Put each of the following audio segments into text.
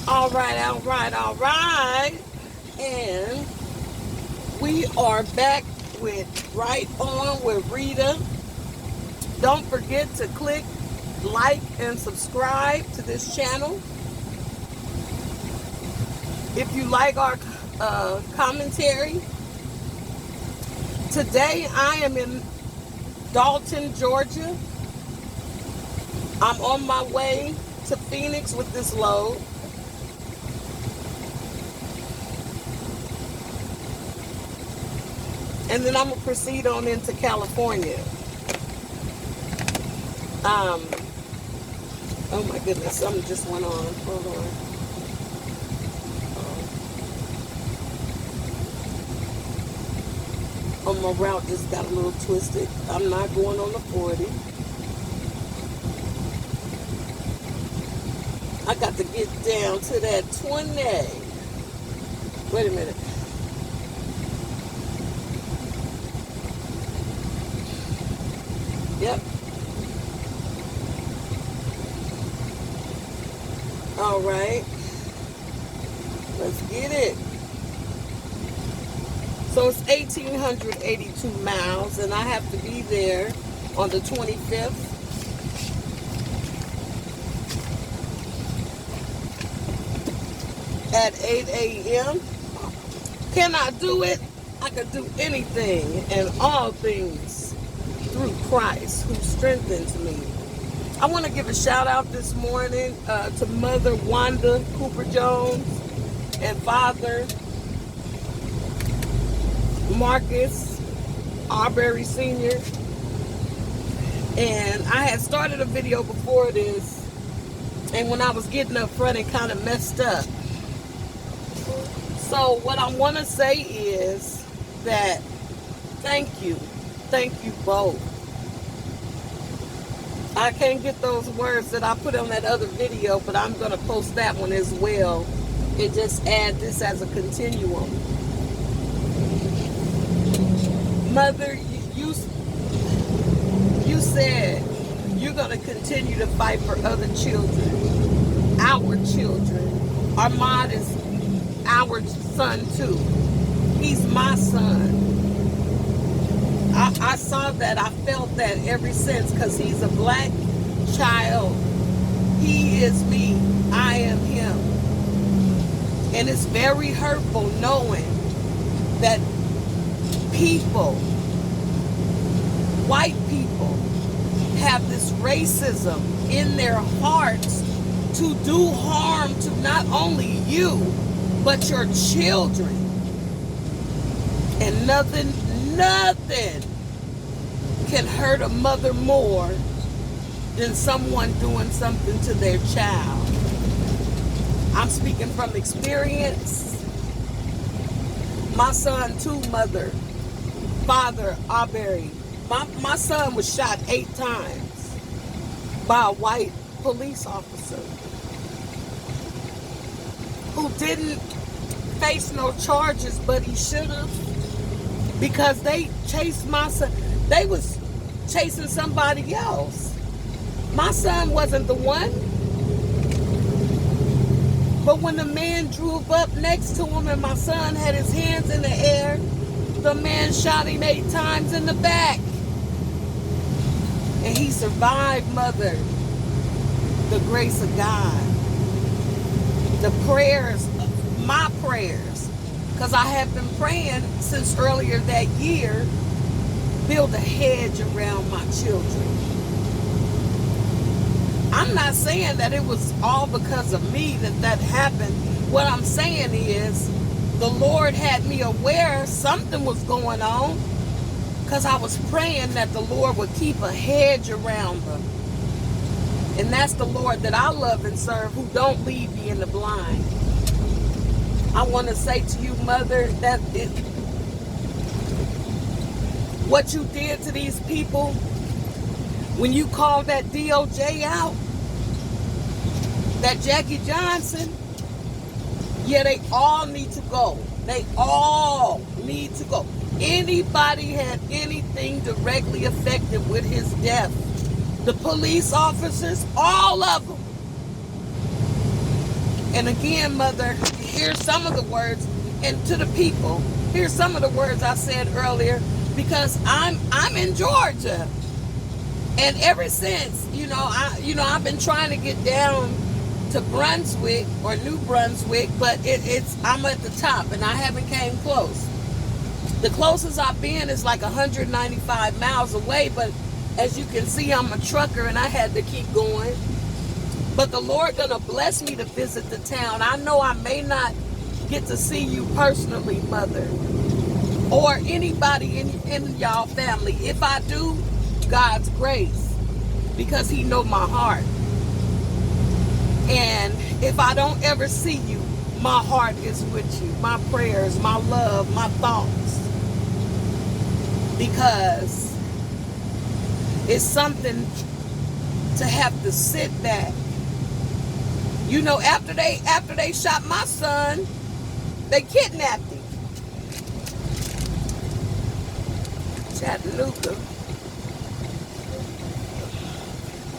All right, all right, all right. And we are back with Right On with Rita. Don't forget to click like and subscribe to this channel. If you like our commentary. Today I am in Dalton, Georgia. I'm on my way to Phoenix with this load. And then I'm going to proceed on into California. Oh my goodness, something just went on. Hold on. My route just got a little twisted. I'm not going on the 40. I got to get down to that 20. Wait a minute. Yep. All right. Let's get it. So it's 1,882 miles, and I have to be there on the 25th. At 8 a.m. Can I do it? I can do anything and all things through Christ who strengthens me. I want to give a shout out this morning to Mother Wanda Cooper Jones and Father Marcus Arbery Sr. And I had started a video before this, and when I was getting up front, it kind of messed up. So what I want to say is that thank you both. I can't get those words that I put on that other video, but I'm going to post that one as well and just add this as a continuum. Mother, you said you're going to continue to fight for other children, our children. Ahmad is our son too. He's my son. I saw that. I felt that ever since, because he's a black child. He is me. I am him. And it's very hurtful knowing that people, white people, have this racism in their hearts to do harm to not only you, but your children. And nothing can hurt a mother more than someone doing something to their child. I'm speaking from experience. My son too, Father Arbery. My son was shot 8 times by a white police officer who didn't face no charges, but he should have, because they chased my son. They was chasing somebody else. My son wasn't the one. But when the man drove up next to him and my son had his hands in the air, the man shot him 8 times in the back. And he survived, Mother. The grace of God. The prayers, my prayers, because I have been praying since earlier that year, build a hedge around my children. I'm not saying that it was all because of me that happened. What I'm saying is the Lord had me aware something was going on, because I was praying that the Lord would keep a hedge around them. And that's the Lord that I love and serve, who don't leave me in the blind. I want to say to you, Mother, that what you did to these people, when you called that DOJ out, that Jackie Johnson, yeah, they all need to go. They all need to go. Anybody had anything directly affected with his death, the police officers, all of them. And again, Mother, here's some of the words, and to the people, here's some of the words I said earlier, because I'm in Georgia. And ever since, I've been trying to get down to Brunswick or New Brunswick, but I'm at the top and I haven't came close. The closest I've been is like 195 miles away, but as you can see, I'm a trucker and I had to keep going. But the Lord gonna bless me to visit the town. I know I may not get to see you personally, Mother, or anybody in y'all family. If I do, God's grace, because he know my heart. And if I don't ever see you, my heart is with you. My prayers, my love, my thoughts. Because it's something to have to sit back. After they shot my son, they kidnapped him. Chattanooga.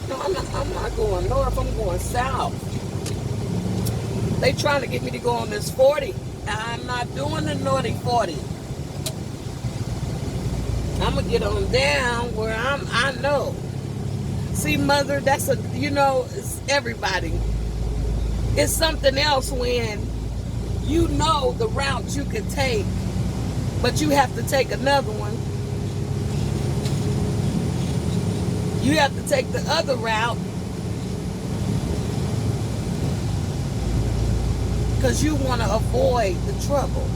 No, I'm not going north, I'm going south. They trying to get me to go on this 40. I'm not doing the naughty 40. I'm going to get on down where I know. See, Mother, it's everybody. It's something else when you know the route you could take, but you have to take another one. You have to take the other route because you want to avoid the trouble.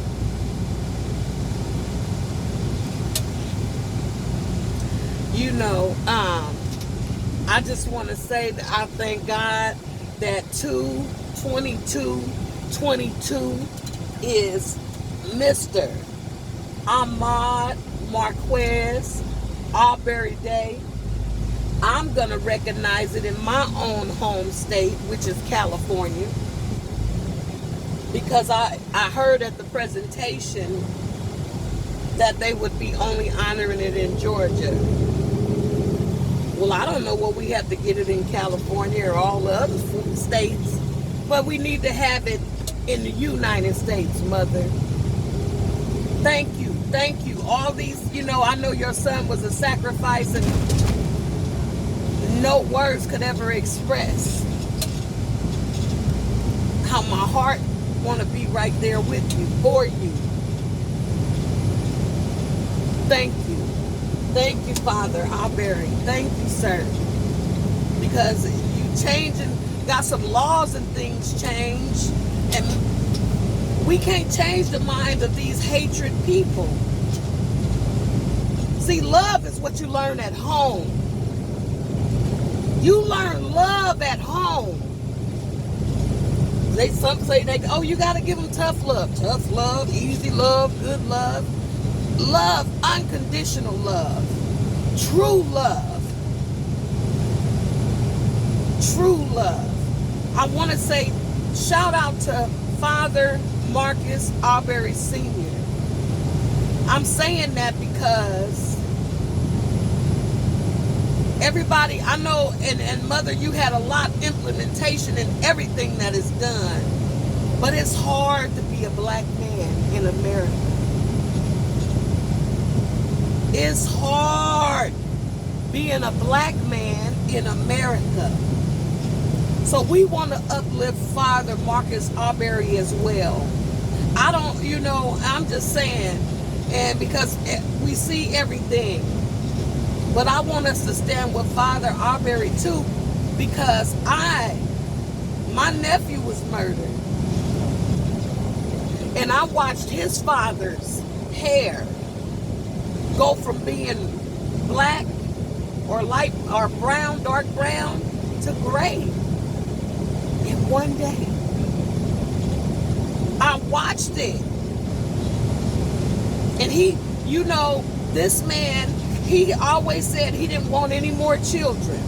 I just want to say that I thank God that 2/22/22 is Mr. Ahmad Marquez Arbery Day. I'm going to recognize it in my own home state, which is California, because I heard at the presentation that they would be only honoring it in Georgia. Well, I don't know what we have to get it in California or all the other states, but we need to have it in the United States, Mother. Thank you. Thank you. All these, I know your son was a sacrifice and no words could ever express how my heart want to be right there with you, for you. Thank you. Thank you, Father Arbery. Thank you, sir. Because you changing, got some laws and things change, and we can't change the mind of these hatred people. See, love is what you learn at home. You learn love at home. Some say, you got to give them tough love. Tough love, easy love, good love. Love, unconditional love. True love. True love. I want to say, shout out to Father Marcus Arbery Sr. I'm saying that because everybody, I know, and Mother, you had a lot of implementation in everything that is done. But it's hard to be a black man in America. It's hard being a black man in America. So we want to uplift Father Marcus Arbery as well. I don't, I'm just saying, and because we see everything. But I want us to stand with Father Arbery too, because my nephew was murdered. And I watched his father's hair go from being black or light or brown, dark brown, to gray in one day. I watched it. And this man, he always said he didn't want any more children.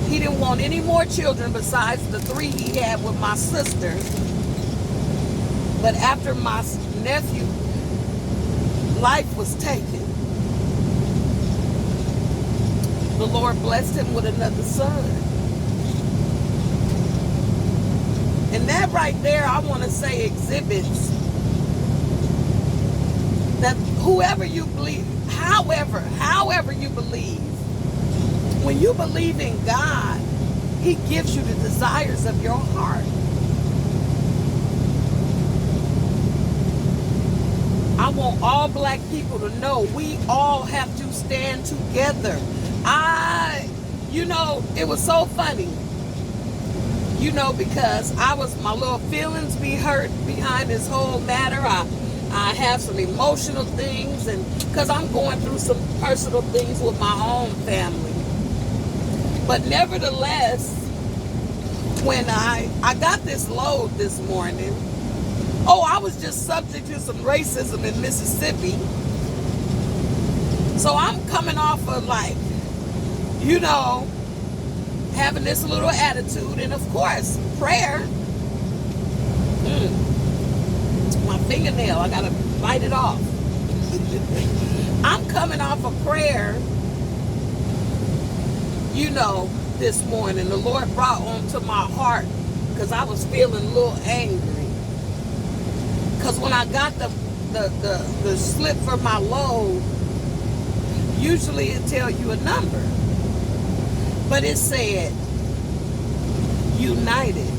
He didn't want any more children besides the 3 he had with my sister. But after my nephew, life was taken, the Lord blessed him with another son. And that right there, I want to say, exhibits that whoever you believe, however you believe, when you believe in God, He gives you the desires of your heart. I want all black people to know we all have to stand together. It was so funny, because my little feelings be hurt behind this whole matter. I have some emotional things, and because I'm going through some personal things with my own family. But nevertheless, when I got this load this morning, I was just subject to some racism in Mississippi. So I'm coming off of having this little attitude, and of course, prayer. My fingernail, I gotta bite it off. I'm coming off of prayer, this morning. The Lord brought onto my heart, because I was feeling a little angry. Because when I got the slip for my load, usually it tell you a number. But it said, United.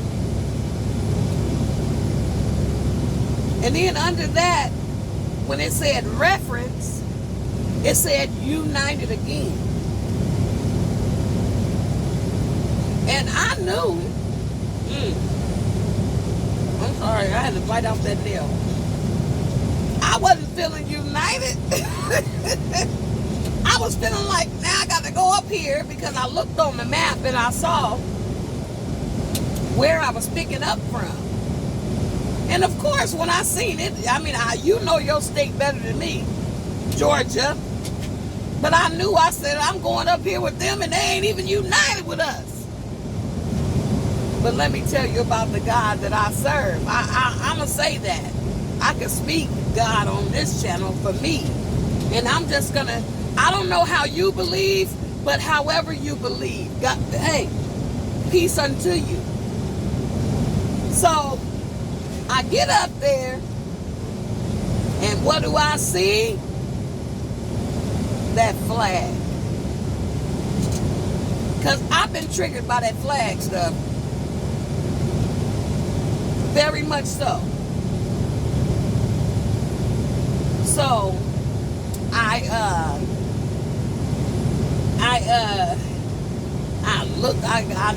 And then under that, when it said reference, it said United again. And I knew, I'm sorry, I had to bite off that nail. I wasn't feeling united. I was feeling like, now I got to go up here, because I looked on the map and I saw where I was picking up from. And of course, when I seen it, you know your state better than me, Georgia. But I said, I'm going up here with them, and they ain't even united with us. But let me tell you about the God that I serve. I'm going to say that. I can speak God on this channel for me. And I'm just going to, I don't know how you believe, but however you believe, God, hey, peace unto you. So I get up there, and what do I see? That flag. Because I've been triggered by that flag stuff. Very much so. So I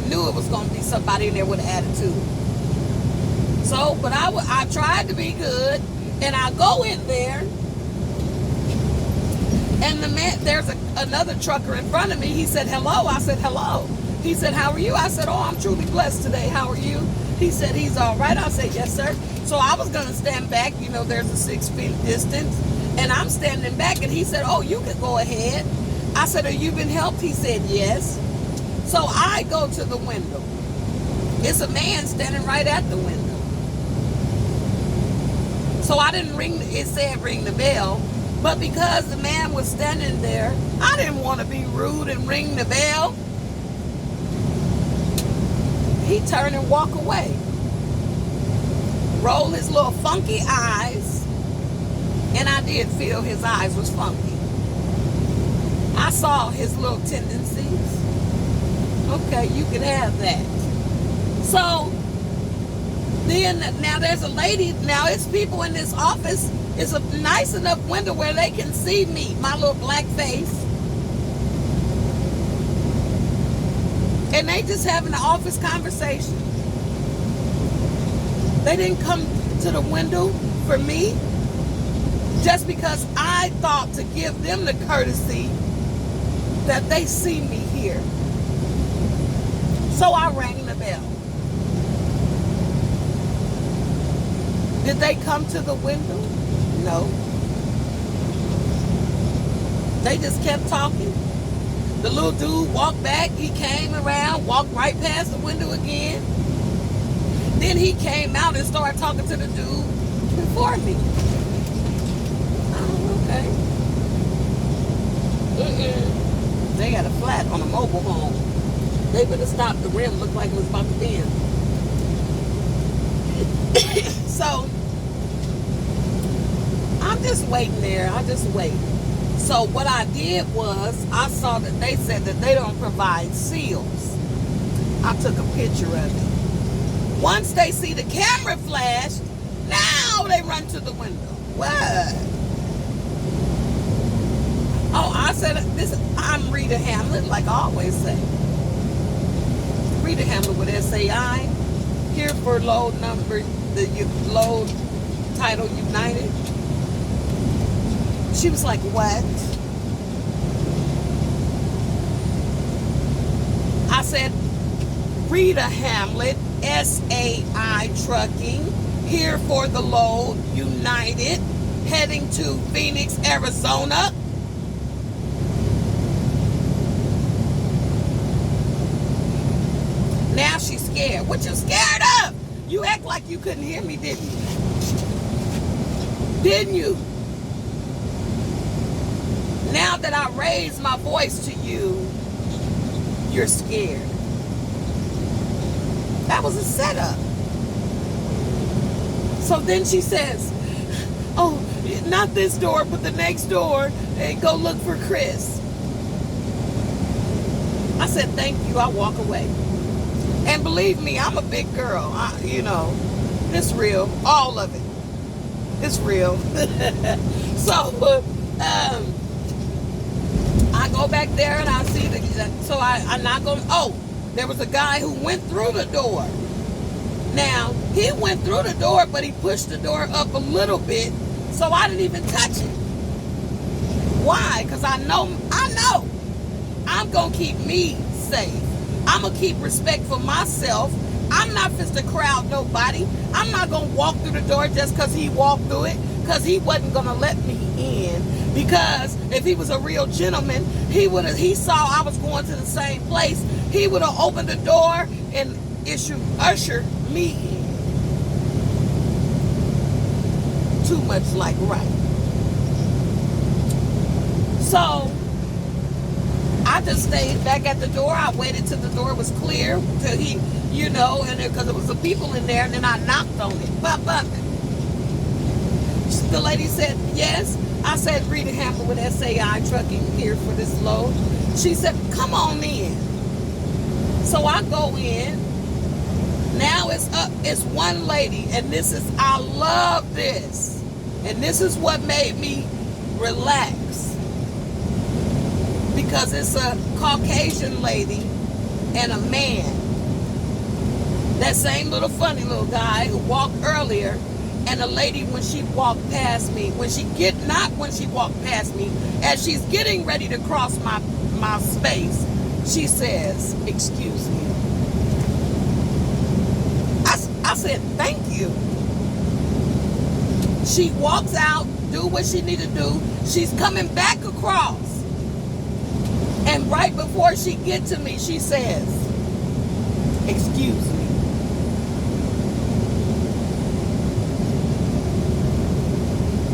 knew it was going to be somebody in there with an attitude. So, but I tried to be good, and I go in there, and the man, there's another trucker in front of me. He said, hello. I said, hello. He said, how are you? I said, oh, I'm truly blessed today. How are you? He said, he's all right. I said, yes, sir. So I was going to stand back. There's a 6 feet distance, and I'm standing back, and he said, oh, you can go ahead. I said, have you been helped? He said, yes. So I go to the window. It's a man standing right at the window. So I didn't it said ring the bell, but because the man was standing there, I didn't want to be rude and ring the bell. He turned and walked away. Rolled his little funky eyes, and I did feel his eyes was funky. I saw his little tendencies. Okay, you can have that. So then, now there's a lady, now it's people in this office. It's a nice enough window where they can see me, my little black face. And they just having an office conversation. They didn't come to the window for me just because I thought to give them the courtesy that they see me here. So I rang the bell. Did they come to the window? No. They just kept talking. The little dude walked back. He came around, walked right past the window again. Then he came out and started talking to the dude before me. Oh, okay. They got a flat on a mobile home. They would have stopped. The rim looked like it was about to bend. So I'm just waiting there. I just wait. So what I did was I saw that they said that they don't provide seals. I took a picture of it. Once they see the camera flash, now they run to the window. What? Oh, I said this. I'm Rita Hamlet, like I always say. Rita Hamlet with SAI. Here for load number, the load title United. She was like, what? I said, Rita Hamlet, SAI Trucking, here for the load United, heading to Phoenix, Arizona. Now she's scared. What you scared of? You act like you couldn't hear me, didn't you? Didn't you? Now that I raised my voice to you, you're scared. That was a setup. So then she says, oh, not this door, but the next door, and go look for Chris. I said, thank you. I walk away. And believe me, I'm a big girl. It's real. All of it. It's real. So, I go back there and I see I'm not going, there was a guy who went through the door. Now, he went through the door, but he pushed the door up a little bit, so I didn't even touch it. Why? Because I know, I'm going to keep me safe. I'm going to keep respect for myself. I'm not just to crowd nobody. I'm not going to walk through the door just because he walked through it, because he wasn't going to let me in. Because if he was a real gentleman, he saw I was going to the same place, he would have opened the door and ushered me in. Too much like right. So I just stayed back at the door. I waited till the door was clear, till he, and because there was some people in there, and then I knocked on it. Bop, bop. The lady said, yes. I said, Rita Hamlet with SAI Trucking, here for this load. She said, come on in. So I go in. Now it's one lady, and I love this. And this is what made me relax. Because it's a Caucasian lady and a man. That same little funny little guy who walked earlier, and a lady when she walked past me, as she's getting ready to cross my space, she says, excuse me. I said, thank you. She walks out, do what she need to do. She's coming back across. And right before she gets to me, she says, excuse me.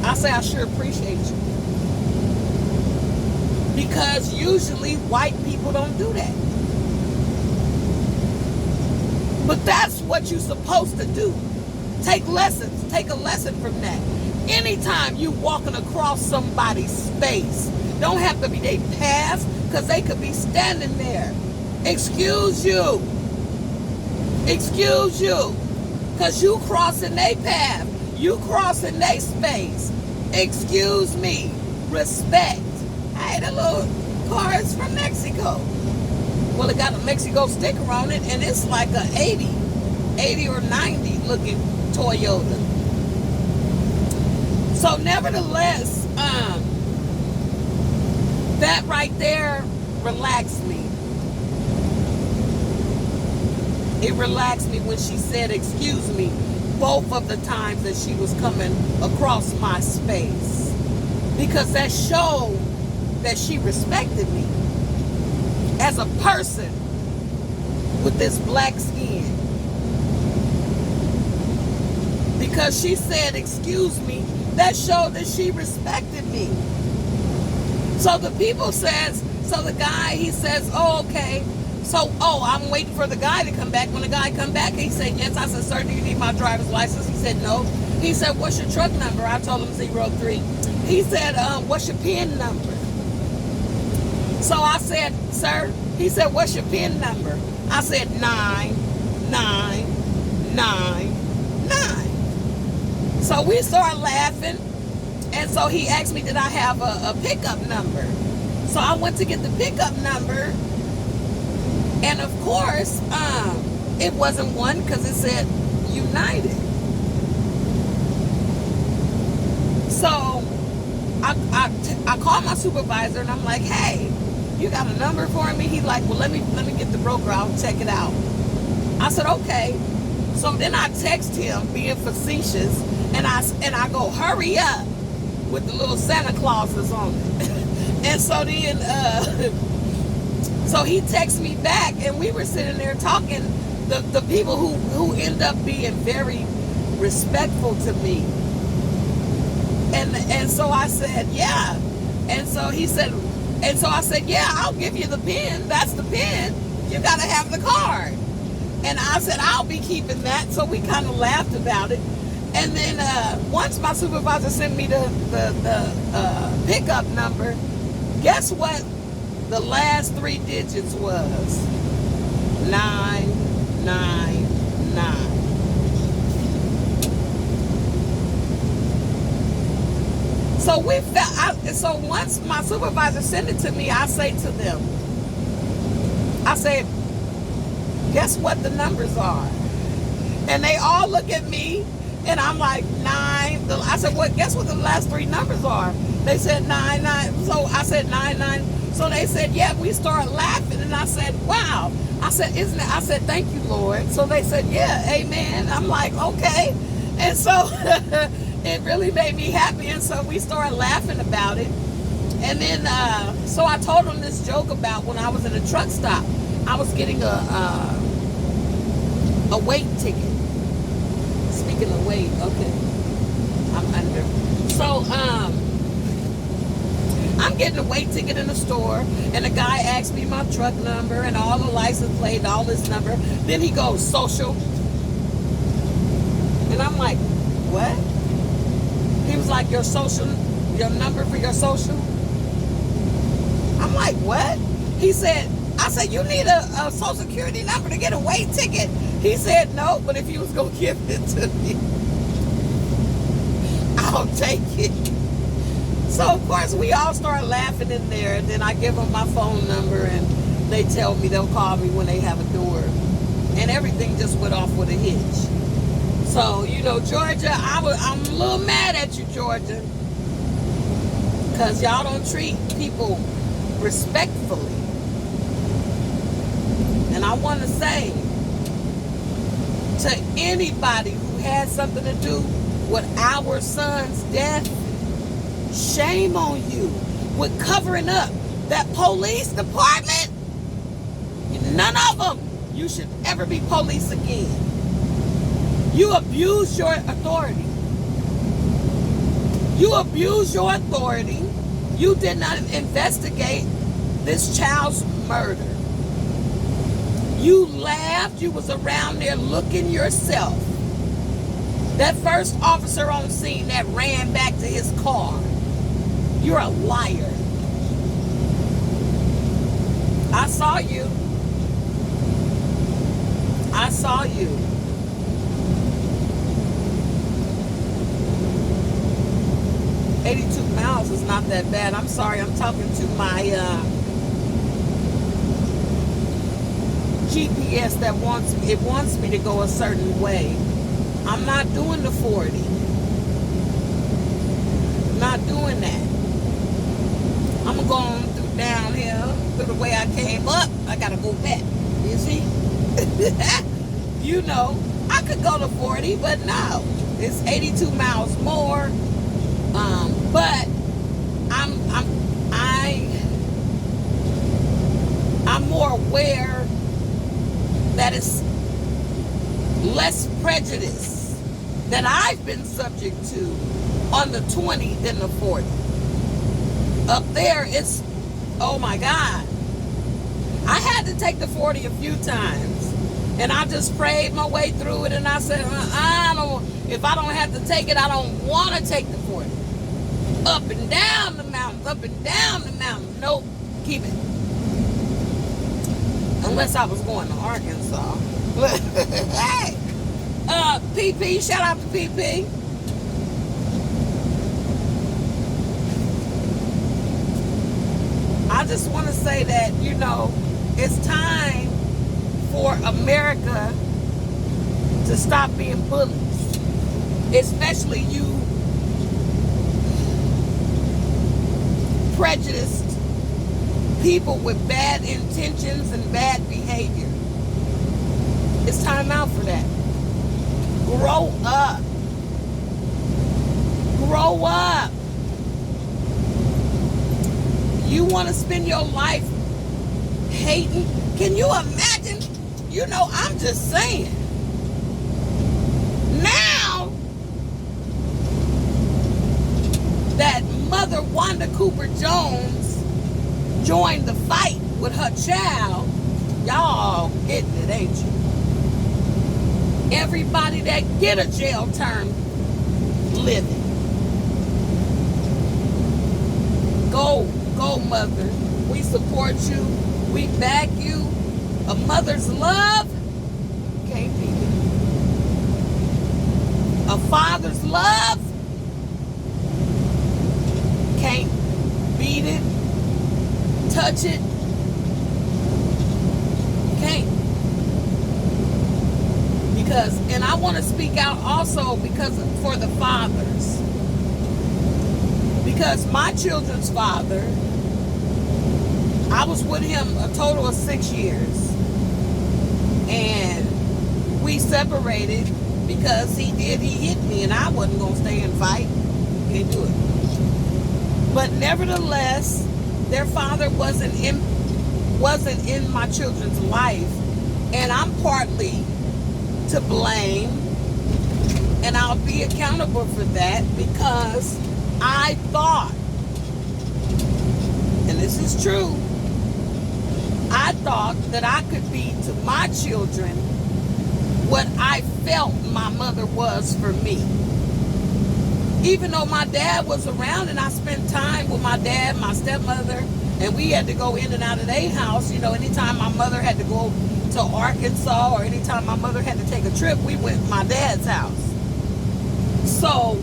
I say, I sure appreciate you. Because usually white people don't do that. But that's what you're supposed to do. Take lessons. Take a lesson from that. Anytime you walking across somebody's space, don't have to be their path, because they could be standing there. Excuse you. Excuse you. Because you crossing their path. You crossing their space. Excuse me. Respect. Hey, the little car is from Mexico. Well, it got a Mexico sticker on it, and it's like a 80 or 90 looking Toyota. So nevertheless, that right there relaxed me. It relaxed me when she said, excuse me, both of the times that she was coming across my space. Because that showed that she respected me as a person with this black skin. Because she said, excuse me, that showed that she respected me. So the people says, so the guy, he says, oh, okay. So, I'm waiting for the guy to come back. When the guy come back, he said, yes. I said, sir, do you need my driver's license? He said, no. He said, what's your truck number? I told him 03. He said, what's your PIN number? So I said, sir, he said, what's your PIN number? I said, 9999. So we started laughing. And so he asked me, did I have a pickup number? So I went to get the pickup number. And of course, it wasn't one because it said United. So I called my supervisor and I'm like, hey, you got a number for me? He's like, well, let me get the broker. I'll check it out. I said, okay. So then I text him, being facetious, and I go, hurry up, with the little Santa Clauses on it. And so then, so he texted me back, and we were sitting there talking. The people who end up being very respectful to me. And so I said, yeah. And so he said, and so I said, yeah, I'll give you the PIN. That's the PIN. You got to have the card. And I said, I'll be keeping that. So we kind of laughed about it. And then once my supervisor sent me the pickup number, guess what the last 3 digits was? 999. So so once my supervisor sent it to me, I say to them, I said, guess what the numbers are? And they all look at me, and I'm like, 9. I said, well, guess what the last 3 numbers are? They said 99. So I said 99. So they said, yeah. We started laughing, and I said, wow. I said, isn't it? I said, thank you, Lord. So they said, yeah, amen. I'm like, okay. And so it really made me happy, and so we started laughing about it. And then, so I told them this joke about when I was in a truck stop. I was getting a weight ticket. Speaking of weight, okay, I'm under. So, I'm getting a weight ticket in the store, and the guy asked me my truck number and all the license plate and all this number. Then he goes, social. And I'm like, what? He was like, your social, your number for your social? I'm like, what? He said, I said, you need a social security number to get a weight ticket. He said, no, but if you was going to give it to me, I'll take it. So, of course, we all start laughing in there, and then I give them my phone number, and they tell me they'll call me when they have a door. And everything just went off with a hitch. So, you know, Georgia, I'm a little mad at you, Georgia, because y'all don't treat people respectfully. And I want to say to anybody who had something to do with our son's death, shame on you with covering up that police department. None of them you should ever be police again. You abused your authority. You abused your authority. You did not investigate this child's murder. You laughed. You was around there looking yourself. That first officer on scene that ran back to his car. You're a liar. I saw you. I saw you. $82 miles is not that bad. I'm sorry, I'm talking to my GPS that wants me to go a certain way. I'm not doing the 40. I'm not doing that. I'm gonna go on through downhill, through the way I came up. I gotta go back. You see? You know, I could go to 40, but no, it's 82 miles more. But I'm more aware that it's less prejudice that I've been subject to on the 20 than the 40. Up there, it's, oh my God. I had to take the 40 a few times. And I just prayed my way through it, and I said, if I don't have to take it, I don't want to take the 40. Up and down the mountains, up and down the mountains. Nope, keep it. Unless I was going to Arkansas. Hey, PP, shout out to PP. I just want to say that, it's time for America to stop being bullies, especially you prejudiced people with bad intentions and bad behavior. It's time out for that. Grow up. Grow up. You want to spend your life hating? Can you imagine? I'm just saying. Now that Mother Wanda Cooper Jones joined the fight with her child, y'all getting it, ain't you? Everybody that get a jail term living. Go, mother. We support you. We back you. A mother's love can't beat it. A father's love can't beat it. Touch it. Can't. And I want to speak out also for the fathers. Because my children's father, I was with him a total of 6 years. And we separated because he hit me, and I wasn't going to stay and fight. Can't do it. But nevertheless, their father wasn't in my children's life. And I'm partly to blame, and I'll be accountable for that, because I thought, and this is true, I thought that I could be to my children what I felt my mother was for me. Even though my dad was around and I spent time with my dad, my stepmother, and we had to go in and out of their house, anytime my mother had to go to Arkansas, or anytime my mother had to take a trip, we went to my dad's house. So,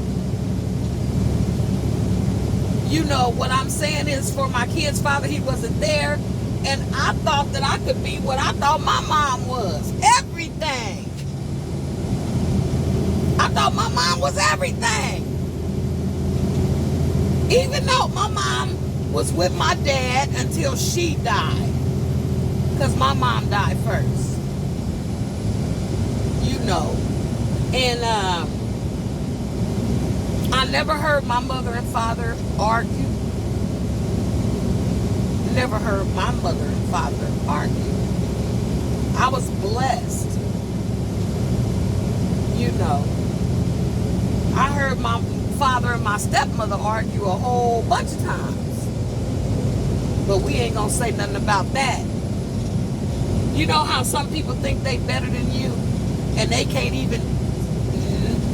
what I'm saying is, for my kid's father, he wasn't there, and I thought that I could be what I thought my mom was. Everything. I thought my mom was everything. Even though my mom was with my dad until she died. Because my mom died first. And I never heard my mother and father argue. Never heard my mother and father argue. I was blessed. I heard my father and my stepmother argue a whole bunch of times. But we ain't gonna say nothing about that. You know how some people think they better than you, and they can't even,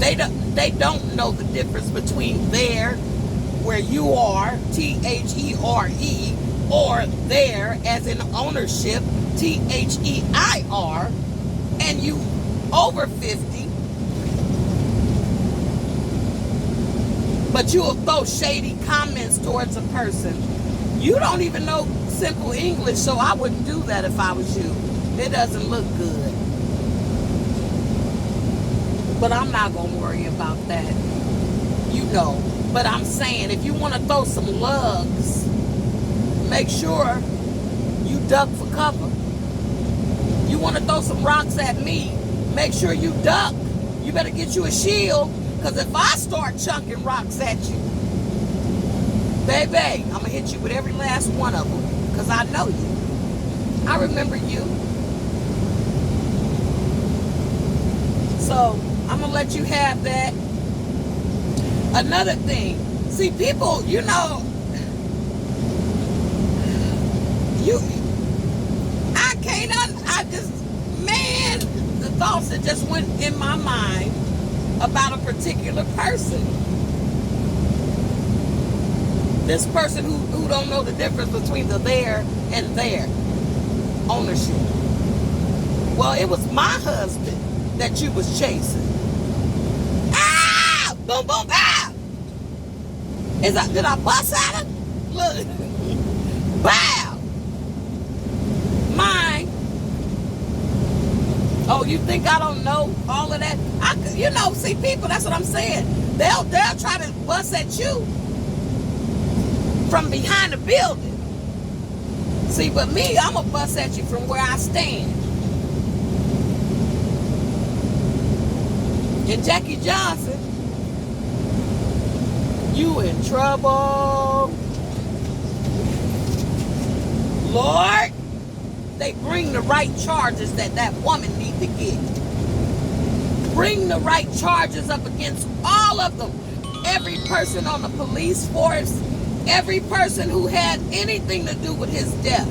they don't know the difference between there, where you are, T-H-E-R-E, or there, as in ownership, T-H-E-I-R, and you over 50, but you'll throw shady comments towards a person. You don't even know simple English, so I wouldn't do that if I was you. It doesn't look good. But I'm not going to worry about that. But I'm saying, if you want to throw some lugs, make sure you duck for cover. You want to throw some rocks at me, make sure you duck. You better get you a shield, because if I start chunking rocks at you, baby, I'm going to hit you with every last one of them, because I know you. I remember you. So, I'm going to let you have that. Another thing, see, people, thoughts that just went in my mind about a particular person. This person who don't know the difference between the there and there ownership. Well, it was my husband that you was chasing. Ah! Boom, boom, ah! Did I bust at him? Look. Bow! Mine. Oh, you think I don't know all of that? See, people, that's what I'm saying. They'll try to bust at you from behind the building. See, but me, I'm going to bust at you from where I stand. And Jackie Johnson, you in trouble. Lord, they bring the right charges that woman need to get. Bring the right charges up against all of them. Every person on the police force, every person who had anything to do with his death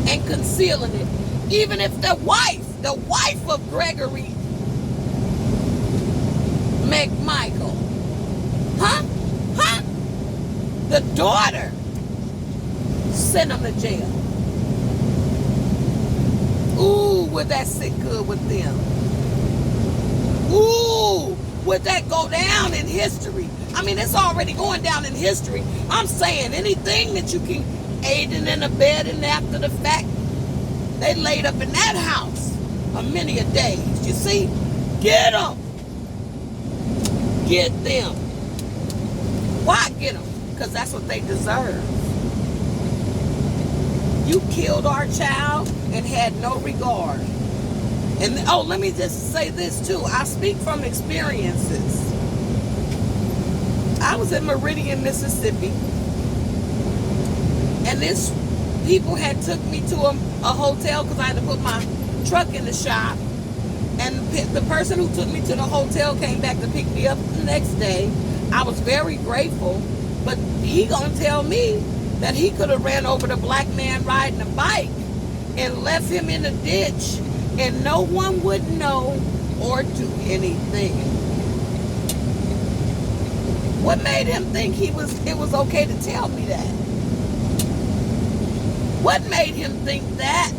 and concealing it. Even if the wife of Gregory McMichael, the daughter, send him to jail. Ooh, would that sit good with them? Ooh, would that go down in history? I mean, it's already going down in history. I'm saying anything that you can aiding and abetting after the fact, they laid up in that house a many a days. You see, get them. Get them. Why get them? Because that's what they deserve. You killed our child and had no regard. And let me just say this too. I speak from experiences. I was in Meridian, Mississippi, and people had took me to a hotel because I had to put my truck in the shop. And the person who took me to the hotel came back to pick me up the next day. I was very grateful, but he gonna tell me that he could have ran over the black man riding a bike and left him in a ditch and no one would know or do anything. What made him think it was okay to tell me that? What made him think that?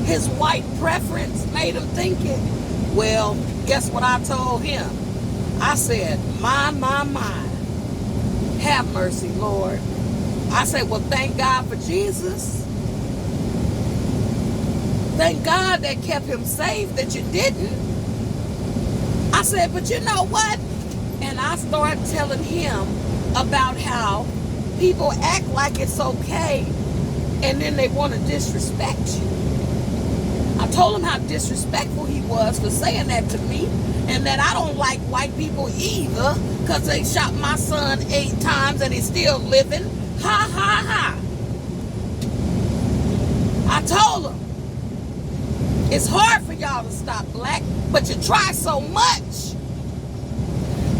His white preference made him think it? Well, guess what I told him? I said, my. Have mercy, Lord. I said, well, thank God for Jesus. Thank God that kept him safe, that you didn't. I said, but you know what? And I started telling him about how people act like it's okay and then they want to disrespect you. I told him how disrespectful he was for saying that to me, and that I don't like white people either because they shot my son 8 times and he's still living. Ha, ha, ha. I told him, it's hard for y'all to stop black, but you try so much.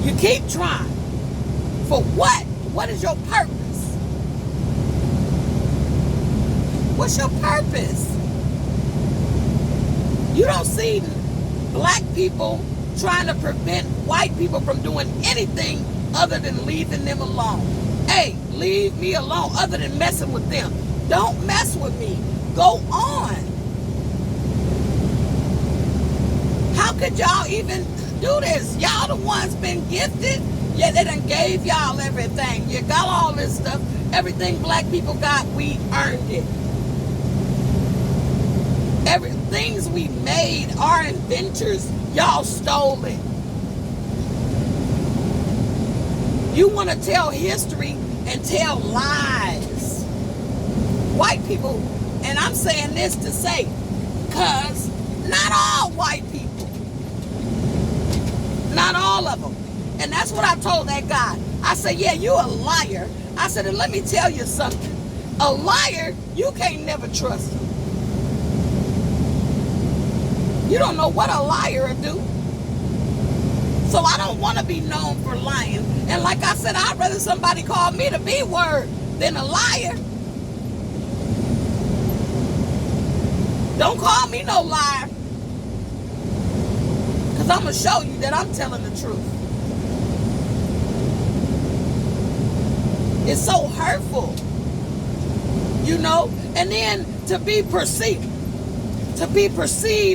You keep trying. For what? What is your purpose? What's your purpose? You don't see black people trying to prevent white people from doing anything other than leaving them alone. Hey, leave me alone other than messing with them. Don't mess with me. Go on. How could y'all even do this? Y'all the ones been gifted. Yeah, they done gave y'all everything. You got all this stuff. Everything black people got, we earned it. Things we made, our inventors, y'all stole it. You want to tell history and tell lies. White people, and I'm saying this to say, because not all white people, not all of them. And that's what I told that guy. I said, yeah, you a liar. I said, and let me tell you something. A liar, you can't never trust him. You don't know what a liar will do. So I don't want to be known for lying. And like I said, I'd rather somebody call me the B word than a liar. Don't call me no liar. Because I'm going to show you that I'm telling the truth. It's so hurtful. You know? And then to be perceived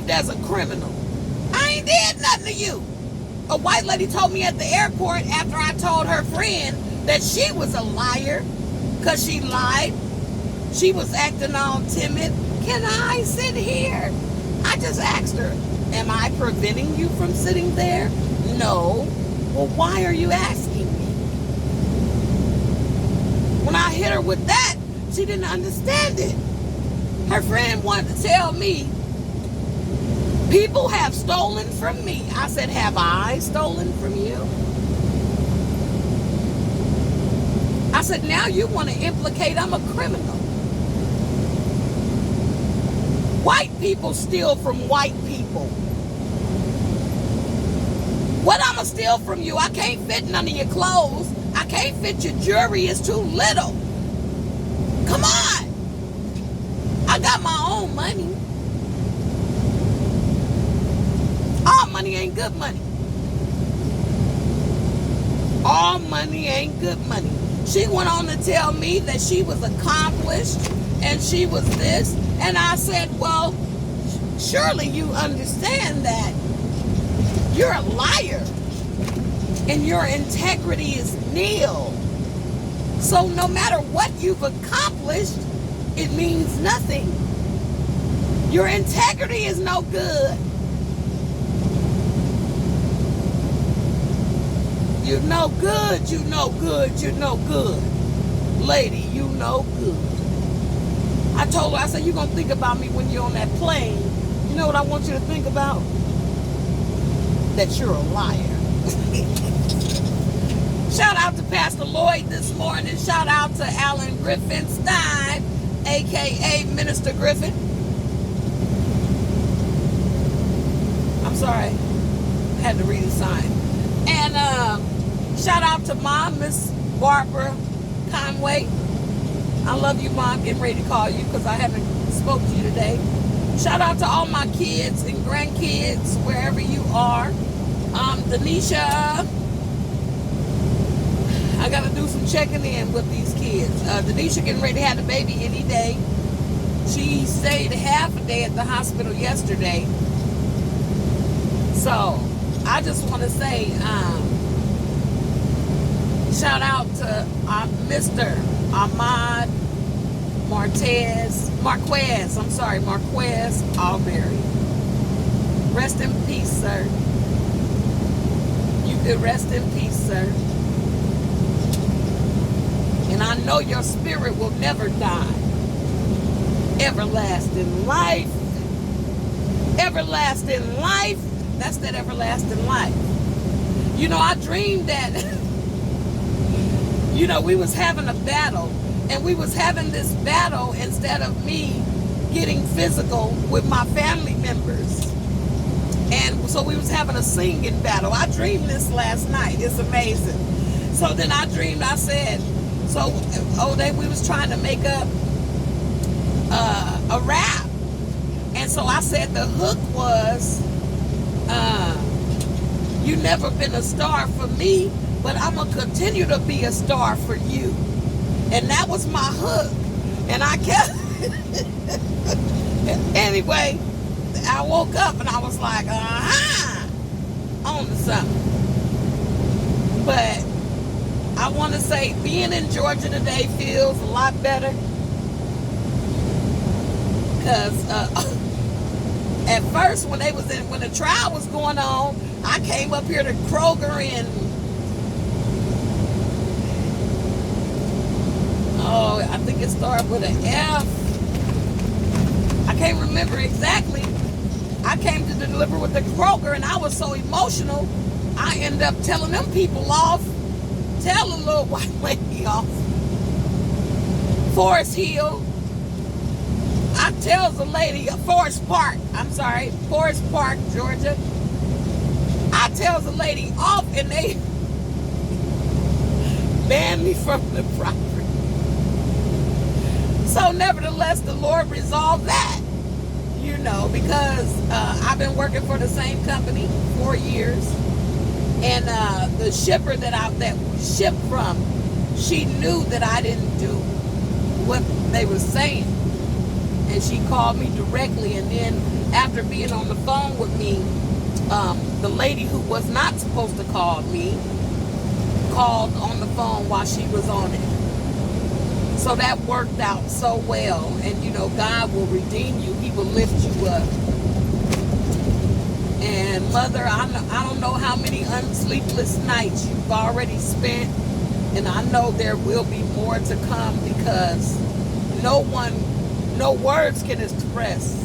as a criminal. I ain't did nothing to you. A white lady told me at the airport after I told her friend that she was a liar because she lied. She was acting all timid. Can I sit here? I just asked her, am I preventing you from sitting there? No. Well, why are you asking me? When I hit her with that, she didn't understand it. Her friend wanted to tell me, people have stolen from me. I said, have I stolen from you? I said, now you want to implicate I'm a criminal. White people steal from white people. What I'm going to steal from you? I can't fit none of your clothes. I can't fit your jewelry. It's too little. Come on. I got my own money. All money ain't good money. All money ain't good money. She went on to tell me that she was accomplished and she was this. And I said, well, surely you understand that you're a liar and your integrity is nil. So no matter what you've accomplished, it means nothing. Your integrity is no good. You no good, you no good, you no good. Lady, you no good. I told her, I said, you're going to think about me when you're on that plane. You know what I want you to think about? That you're a liar. Shout out to Pastor Lloyd this morning. Shout out to Alan Griffin Stein, a.k.a. Minister Griffin. I'm sorry. I had to read the sign. And shout out to Mom, Miss Barbara Conway. I love you, Mom. Getting ready to call you because I haven't spoke to you today. Shout out to all my kids and grandkids, wherever you are. Denisha, I got to do some checking in with these kids. Denisha getting ready to have the baby any day. She stayed half a day at the hospital yesterday. So, I just want to say, shout out to Mr. Ahmad Marquez Albury. Rest in peace, sir. You could rest in peace, sir. And I know your spirit will never die. Everlasting life. Everlasting life. That's that everlasting life. You know, I dreamed that, you know, we was having a battle. And we was having this battle instead of me getting physical with my family members. And so we was having a singing battle. I dreamed this last night. It's amazing. So then I dreamed, I said, we was trying to make up a rap. And so I said the hook was, you never been a star for me, but I'm going to continue to be a star for you. And that was my hook. And I kept... Anyway, I woke up and I was like, on to something. But I want to say being in Georgia today feels a lot better. Because at first when the trial was going on, I came up here to Kroger and I think it started with an F. I can't remember exactly. I came to deliver with the Kroger and I was so emotional, I ended up telling them people off. Tell the little white lady off. Forest Hill. I tells the lady, Forest Park, Georgia. I tells the lady off and they banned me from the property. So nevertheless, the Lord resolved that. you know, because I've been working for the same company 4 years, and the shipper that we shipped from, she knew that I didn't do what they were saying, and she called me directly. And then after being on the phone with me, the lady who was not supposed to call me called on the phone while she was on it. So that worked out so well. And you know, God will redeem you. He will lift you up. And Mother, I don't know how many unsleepless nights you've already spent, and I know there will be more to come, because no words can express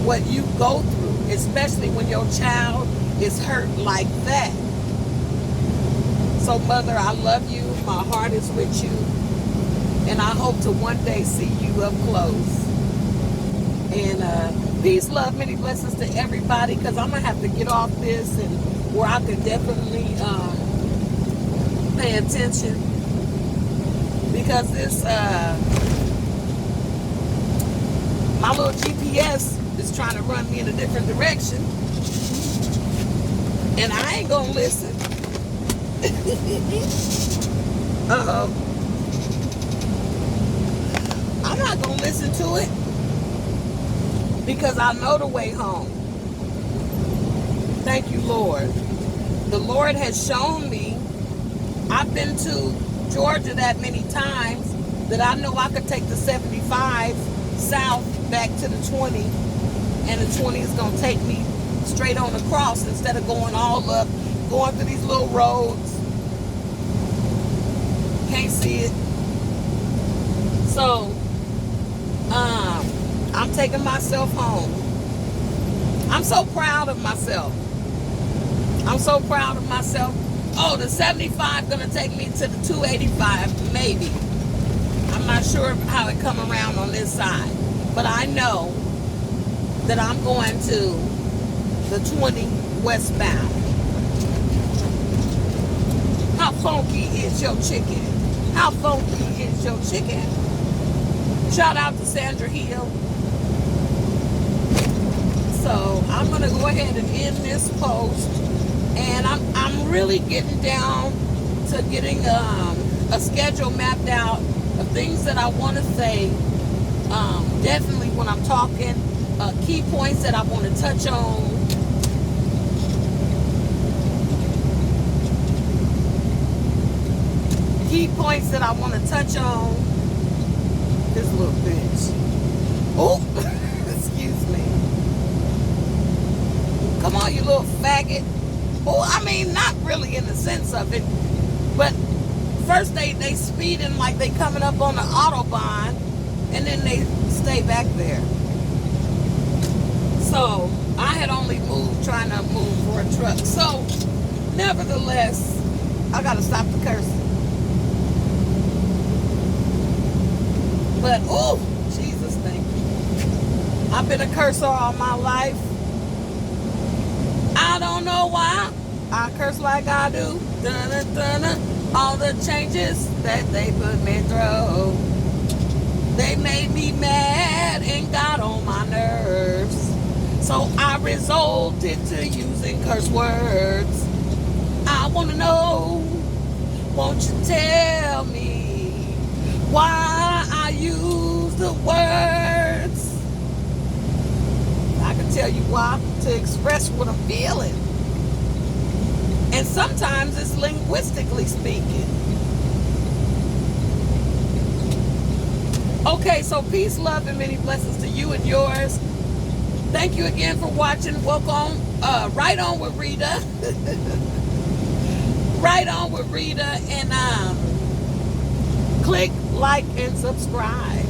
what you go through, especially when your child is hurt like that. So Mother, I love you. My heart is with you. And I hope to one day see you up close. And peace, love, many blessings to everybody, because I'm going to have to get off this and where I could definitely pay attention. Because this, my little GPS is trying to run me in a different direction. And I ain't going to listen. Uh-oh. I'm not going to listen to it, because I know the way home. Thank you, Lord. The Lord has shown me. I've been to Georgia that many times that I know I could take the 75 south back to the 20, and the 20 is going to take me straight on across instead of going all up, going through these little roads. Can't see it. So, I'm taking myself home. I'm so proud of myself. I'm so proud of myself. Oh, the 75 gonna take me to the 285, maybe. I'm not sure how it come around on this side, but I know that I'm going to the 20 westbound. How funky is your chicken? How funky is your chicken? Shout out to Sandra Hill. So I'm gonna go ahead and end this post, and I'm really getting down to getting a schedule mapped out of things that I want to say. Definitely when I'm talking, key points that I want to touch on. Key points that I want to touch on. This little bitch. Oh, excuse me. Come on, you little faggot. Oh, I mean, not really in the sense of it, but first they speeding like they coming up on the Autobahn, and then they stay back there. So I had only trying to move for a truck. So nevertheless, I gotta stop the cursing. But oh, Jesus, thank you. I've been a cursor all my life. I don't know why I curse like I do. All the changes that they put me through, they made me mad and got on my nerves. So I resorted to using curse words. I want to know, won't you tell me why I use the words? I can tell you why, to express what I'm feeling. And sometimes it's linguistically speaking. Okay, so peace, love, and many blessings to you and yours. Thank you again for watching. Welcome. Right on with Rita. Right on with Rita. And click like and subscribe.